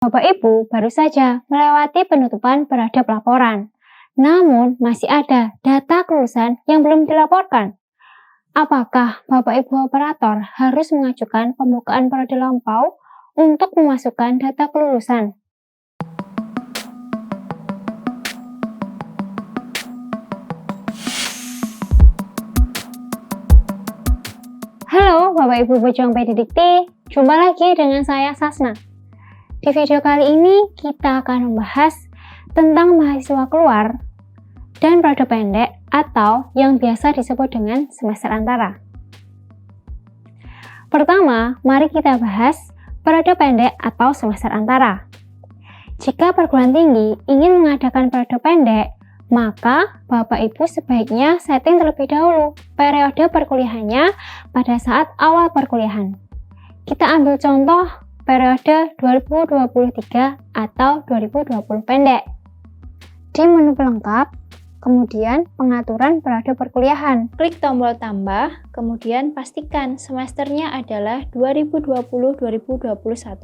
Bapak Ibu baru saja melewati penutupan beradab laporan, namun masih ada data kelulusan yang belum dilaporkan. Apakah Bapak Ibu operator harus mengajukan pembukaan periode lampau untuk memasukkan data kelulusan? Halo Bapak Ibu pejuang PDDikti, jumpa lagi dengan saya Sasna. Di video kali ini kita akan membahas tentang mahasiswa keluar dan periode pendek atau yang biasa disebut dengan semester antara. Pertama, mari kita bahas periode pendek atau semester antara. Jika perguruan tinggi ingin mengadakan periode pendek, maka Bapak Ibu sebaiknya setting terlebih dahulu periode perkuliahannya pada saat awal perkuliahan. Kita ambil contoh periode 2023 atau 2020 pendek. Di menu pelengkap, kemudian pengaturan periode perkuliahan. Klik tombol tambah, kemudian pastikan semesternya adalah 2020-2021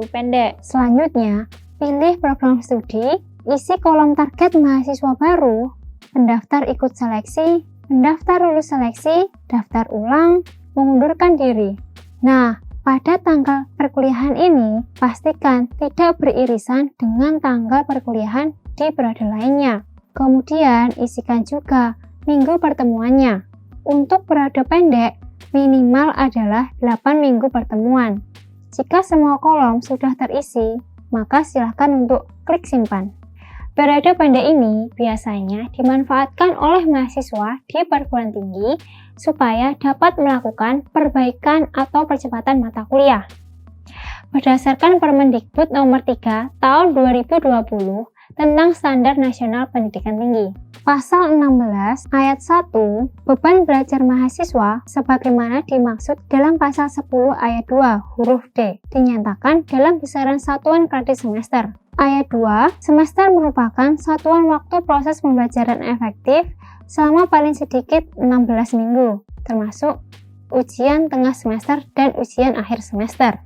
pendek. Selanjutnya, pilih program studi, isi kolom target mahasiswa baru, pendaftar ikut seleksi, pendaftar lulus seleksi, daftar ulang, mengundurkan diri. Nah, pada tanggal perkuliahan ini, pastikan tidak beririsan dengan tanggal perkuliahan di periode lainnya. Kemudian, isikan juga minggu pertemuannya. Untuk periode pendek, minimal adalah 8 minggu pertemuan. Jika semua kolom sudah terisi, maka silakan untuk klik simpan. Periode pendek ini biasanya dimanfaatkan oleh mahasiswa di perguruan tinggi supaya dapat melakukan perbaikan atau percepatan mata kuliah. Berdasarkan Permendikbud nomor 3 tahun 2020 tentang Standar Nasional Pendidikan Tinggi. Pasal 16 ayat 1, beban belajar mahasiswa sebagaimana dimaksud dalam pasal 10 ayat 2 huruf D dinyatakan dalam besaran satuan kredit semester. Ayat 2, semester merupakan satuan waktu proses pembelajaran efektif selama paling sedikit 16 minggu, termasuk ujian tengah semester dan ujian akhir semester.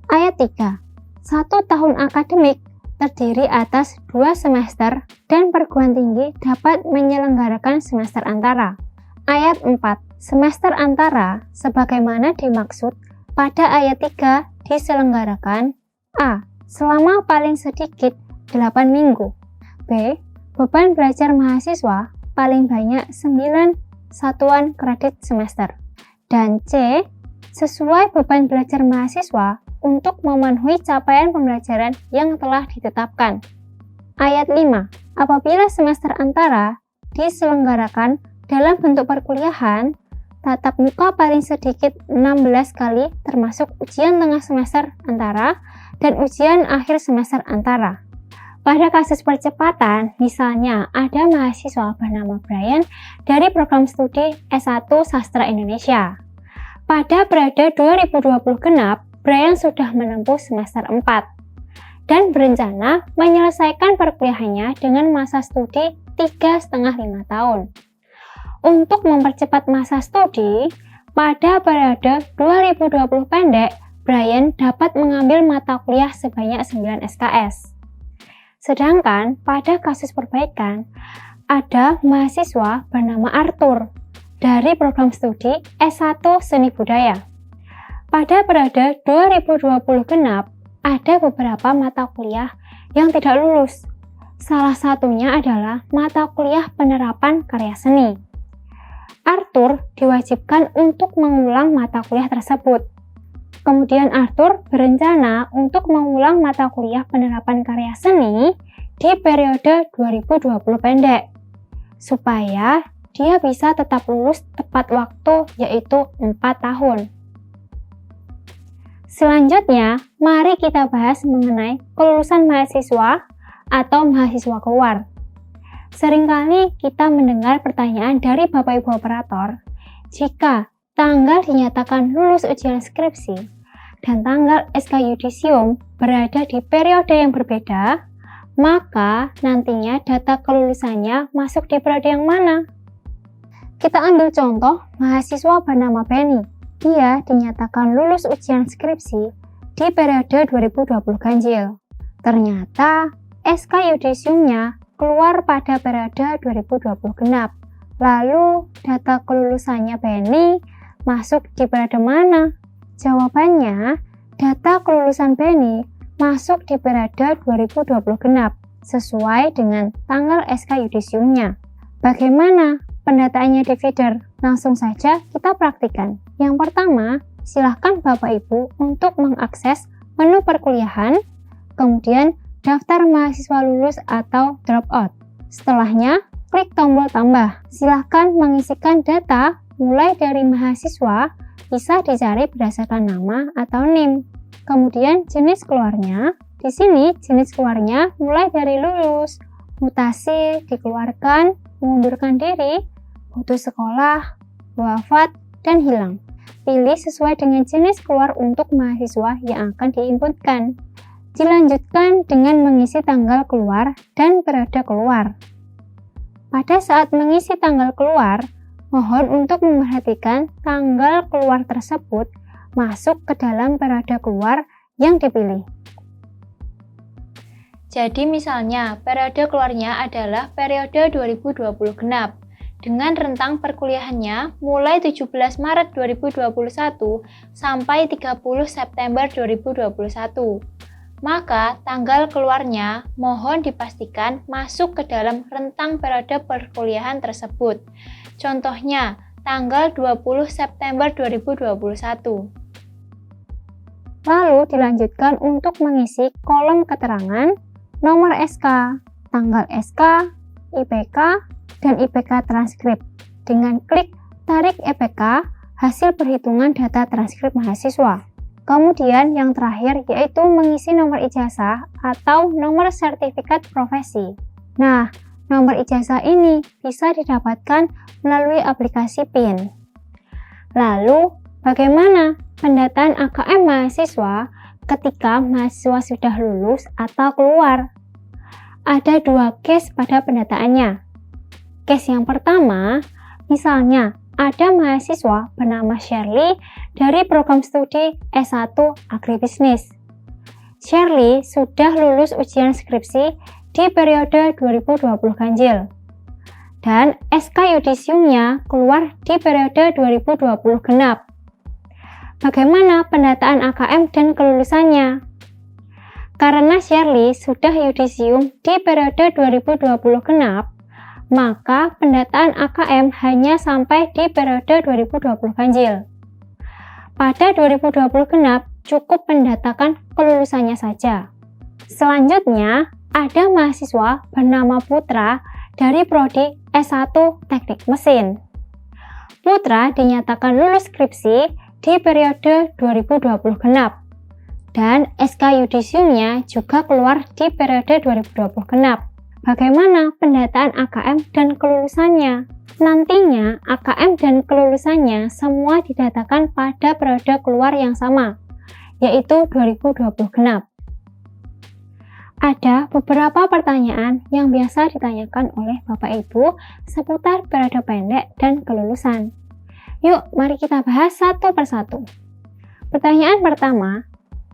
Ayat 3, 1 tahun akademik terdiri atas 2 semester dan perguruan tinggi dapat menyelenggarakan semester antara. Ayat 4, semester antara sebagaimana dimaksud pada ayat 3 diselenggarakan A. Selama paling sedikit 8 minggu. B. Beban belajar mahasiswa paling banyak 9 satuan kredit semester. Dan C. Sesuai beban belajar mahasiswa untuk memenuhi capaian pembelajaran yang telah ditetapkan. Ayat 5. Apabila semester antara diselenggarakan dalam bentuk perkuliahan, tatap muka paling sedikit 16 kali termasuk ujian tengah semester antara dan ujian akhir semester antara. Pada kasus percepatan, misalnya ada mahasiswa bernama Brian dari program studi S1 Sastra Indonesia. Pada periode 2020 genap, Brian sudah menempuh semester 4 dan berencana menyelesaikan perkuliahannya dengan masa studi 3,5-5 tahun. Untuk mempercepat masa studi, pada periode 2020 pendek, Brian dapat mengambil mata kuliah sebanyak 9 SKS. Sedangkan pada kasus perbaikan, ada mahasiswa bernama Arthur dari program studi S1 Seni Budaya. Pada periode 2020 genap, ada beberapa mata kuliah yang tidak lulus. Salah satunya adalah mata kuliah penerapan karya seni. Arthur diwajibkan untuk mengulang mata kuliah tersebut. Kemudian Arthur berencana untuk mengulang mata kuliah penerapan karya seni di periode 2020 pendek, supaya dia bisa tetap lulus tepat waktu, yaitu 4 tahun. Selanjutnya, mari kita bahas mengenai kelulusan mahasiswa atau mahasiswa keluar. Seringkali kita mendengar pertanyaan dari Bapak Ibu operator, jika tanggal dinyatakan lulus ujian skripsi dan tanggal SK Yudisium berada di periode yang berbeda, maka nantinya data kelulusannya masuk di periode yang mana? Kita ambil contoh mahasiswa bernama Benny. Dia dinyatakan lulus ujian skripsi di periode 2020 ganjil. Ternyata SK yudisiumnya keluar pada periode 2020 genap. Lalu data kelulusannya Benny masuk di periode mana? Jawabannya, data kelulusan Benny masuk di periode 2020 genap sesuai dengan tanggal SK yudisiumnya. Bagaimana pendataannya di feeder? Langsung saja kita praktikan. Yang pertama, silahkan Bapak Ibu untuk mengakses menu perkuliahan, kemudian daftar mahasiswa lulus atau dropout. Setelahnya, klik tombol tambah. Silahkan mengisikan data mulai dari mahasiswa, bisa dicari berdasarkan nama atau NIM. Kemudian jenis keluarnya, di sini jenis keluarnya mulai dari lulus, mutasi, dikeluarkan, mengundurkan diri, putus sekolah, wafat, dan hilang. Pilih sesuai dengan jenis keluar untuk mahasiswa yang akan diinputkan. Dilanjutkan dengan mengisi tanggal keluar dan periode keluar. Pada saat mengisi tanggal keluar, mohon untuk memperhatikan tanggal keluar tersebut masuk ke dalam periode keluar yang dipilih. Jadi misalnya, periode keluarnya adalah periode 2020 genap, dengan rentang perkuliahannya mulai 17 Maret 2021 sampai 30 September 2021. Maka tanggal keluarnya mohon dipastikan masuk ke dalam rentang periode perkuliahan tersebut. Contohnya, tanggal 20 September 2021. Lalu dilanjutkan untuk mengisi kolom keterangan, nomor SK, tanggal SK, IPK, dan IPK transkrip. Dengan klik tarik EPK, hasil perhitungan data transkrip mahasiswa. Kemudian yang terakhir yaitu mengisi nomor ijazah atau nomor sertifikat profesi. Nah, nomor ijazah ini bisa didapatkan melalui aplikasi PIN. Lalu, bagaimana pendataan AKM mahasiswa ketika mahasiswa sudah lulus atau keluar? Ada dua case pada pendataannya. Case yang pertama, misalnya ada mahasiswa bernama Shirley dari program studi S1 Agribisnis. Shirley sudah lulus ujian skripsi di periode 2020 ganjil. Dan SK yudisiumnya keluar di periode 2020 genap. Bagaimana pendataan AKM dan kelulusannya? Karena Shirley sudah yudisium di periode 2020 genap, maka pendataan AKM hanya sampai di periode 2020 ganjil. Pada 2020 genap, cukup mendatakan kelulusannya saja. Selanjutnya, ada mahasiswa bernama Putra dari Prodi S1 Teknik Mesin. Putra dinyatakan lulus skripsi di periode 2020 genap, dan SK yudisiumnya juga keluar di periode 2020 genap. Bagaimana pendataan AKM dan kelulusannya? Nantinya, AKM dan kelulusannya semua didatakan pada periode keluar yang sama, yaitu 2020 genap. Ada beberapa pertanyaan yang biasa ditanyakan oleh Bapak Ibu seputar periode pendek dan kelulusan. Yuk, mari kita bahas satu persatu. Pertanyaan pertama,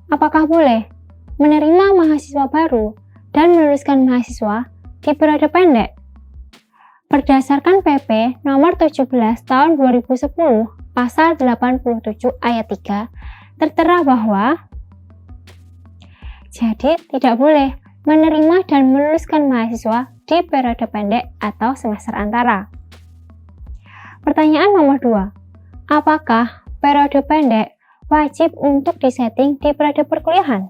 apakah boleh menerima mahasiswa baru dan meluluskan mahasiswa di periode pendek? Berdasarkan PP nomor 17 tahun 2010 pasal 87 ayat 3 tertera bahwa jadi tidak boleh menerima dan meluluskan mahasiswa di periode pendek atau semester antara. Pertanyaan nomor 2, apakah periode pendek wajib untuk disetting di periode perkuliahan?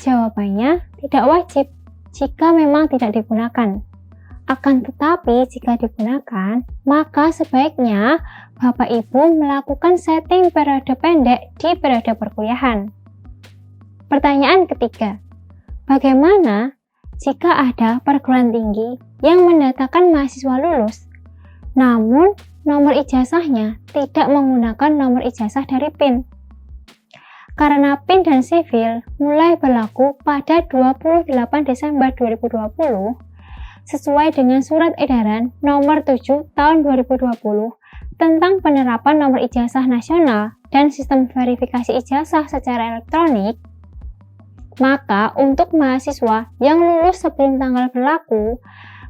Jawabannya tidak wajib jika memang tidak digunakan. Akan tetapi jika digunakan, maka sebaiknya Bapak Ibu melakukan setting periode pendek di periode perkuliahan. Pertanyaan ketiga, bagaimana jika ada perguruan tinggi yang mendatakan mahasiswa lulus, namun nomor ijazahnya tidak menggunakan nomor ijazah dari PIN? Karena PIN dan sivil mulai berlaku pada 28 Desember 2020 sesuai dengan Surat Edaran Nomor 7 Tahun 2020 tentang penerapan nomor ijazah nasional dan sistem verifikasi ijazah secara elektronik. Maka untuk mahasiswa yang lulus sebelum tanggal berlaku,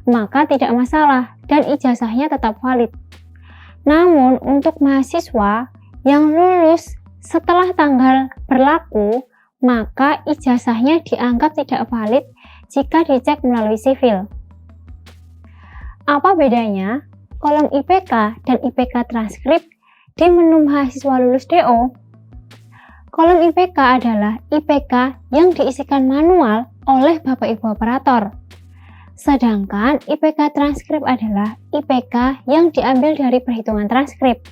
maka tidak masalah dan ijazahnya tetap valid. Namun untuk mahasiswa yang lulus setelah tanggal berlaku, maka ijazahnya dianggap tidak valid jika dicek melalui sivil. Apa bedanya kolom IPK dan IPK transkrip di menu mahasiswa lulus DO? Kolom IPK adalah IPK yang diisikan manual oleh Bapak Ibu operator. Sedangkan IPK transkrip adalah IPK yang diambil dari perhitungan transkrip.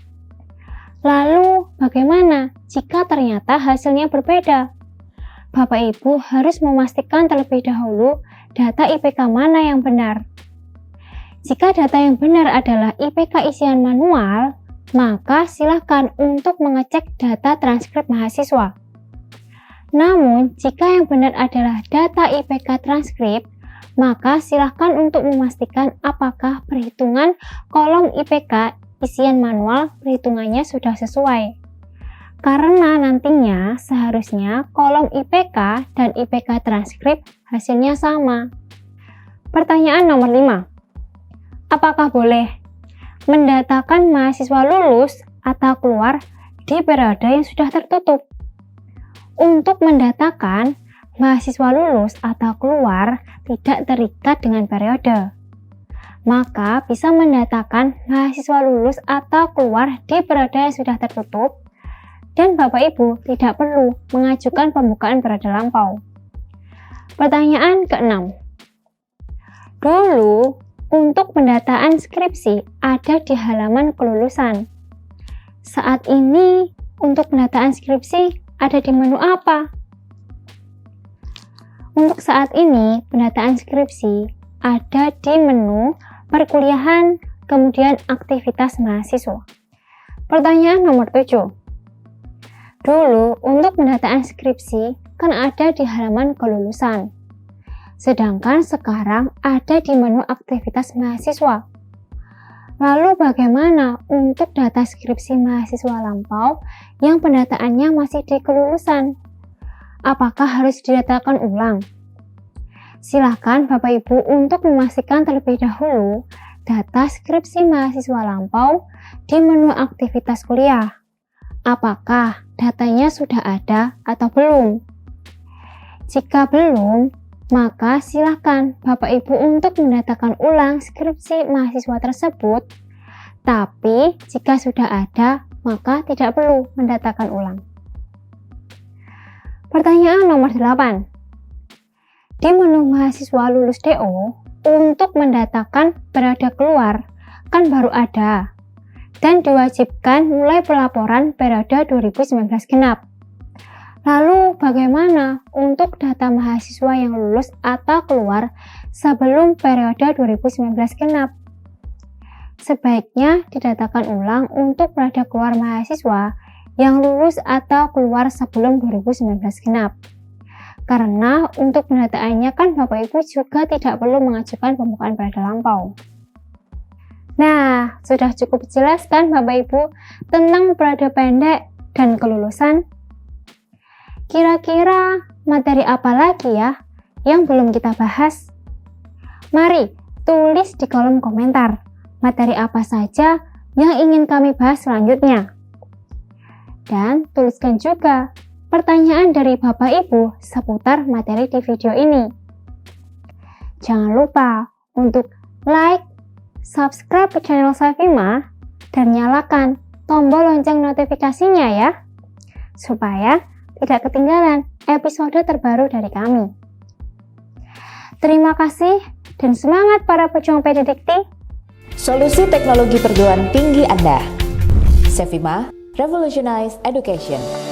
Lalu bagaimana jika ternyata hasilnya berbeda? Bapak Ibu harus memastikan terlebih dahulu data IPK mana yang benar. Jika data yang benar adalah IPK isian manual, maka silakan untuk mengecek data transkrip mahasiswa. Namun, jika yang benar adalah data IPK transkrip, maka silakan untuk memastikan apakah perhitungan kolom IPK isian manual perhitungannya sudah sesuai. Karena nantinya seharusnya kolom IPK dan IPK transkrip hasilnya sama. Pertanyaan nomor 5. Apakah boleh mendatakan mahasiswa lulus atau keluar di periode yang sudah tertutup? Untuk mendatakan mahasiswa lulus atau keluar tidak terikat dengan periode. Maka bisa mendatakan mahasiswa lulus atau keluar di periode yang sudah tertutup dan Bapak Ibu tidak perlu mengajukan pembukaan periode lampau. Pertanyaan ke-6. Dulu, untuk pendataan skripsi ada di halaman kelulusan. Saat ini, untuk pendataan skripsi ada di menu apa? Untuk saat ini, pendataan skripsi ada di menu perkuliahan, kemudian aktivitas mahasiswa. Pertanyaan nomor 7. Dulu, untuk pendataan skripsi kan ada di halaman kelulusan. Sedangkan sekarang ada di menu aktivitas mahasiswa. Lalu bagaimana untuk data skripsi mahasiswa lampau yang pendataannya masih di kelulusan? Apakah harus didatakan ulang? Silakan Bapak Ibu untuk memastikan terlebih dahulu data skripsi mahasiswa lampau di menu aktivitas kuliah. Apakah datanya sudah ada atau belum? Jika belum, maka silakan Bapak Ibu untuk mendatakan ulang skripsi mahasiswa tersebut. Tapi jika sudah ada, maka tidak perlu mendatakan ulang. Pertanyaan nomor 8. Di menu mahasiswa lulus DO, untuk mendatakan periode keluar kan baru ada dan diwajibkan mulai pelaporan periode 2019 genap. Lalu bagaimana untuk data mahasiswa yang lulus atau keluar sebelum periode 2019 genap? Sebaiknya didatakan ulang untuk periode keluar mahasiswa yang lulus atau keluar sebelum 2019 genap. Karena untuk pendataannya kan Bapak Ibu juga tidak perlu mengajukan pembukaan periode lampau. Nah, sudah cukup jelas kan Bapak Ibu tentang periode pendek dan kelulusan? Kira-kira materi apa lagi ya yang belum kita bahas? Mari tulis di kolom komentar materi apa saja yang ingin kami bahas selanjutnya. Dan tuliskan juga pertanyaan dari Bapak Ibu seputar materi di video ini. Jangan lupa untuk like, subscribe ke channel Safima, dan nyalakan tombol lonceng notifikasinya ya, supaya tidak ketinggalan episode terbaru dari kami. Terima kasih dan semangat para pejuang PDDikti. Solusi teknologi perguruan tinggi Anda. Safima, Revolutionize Education.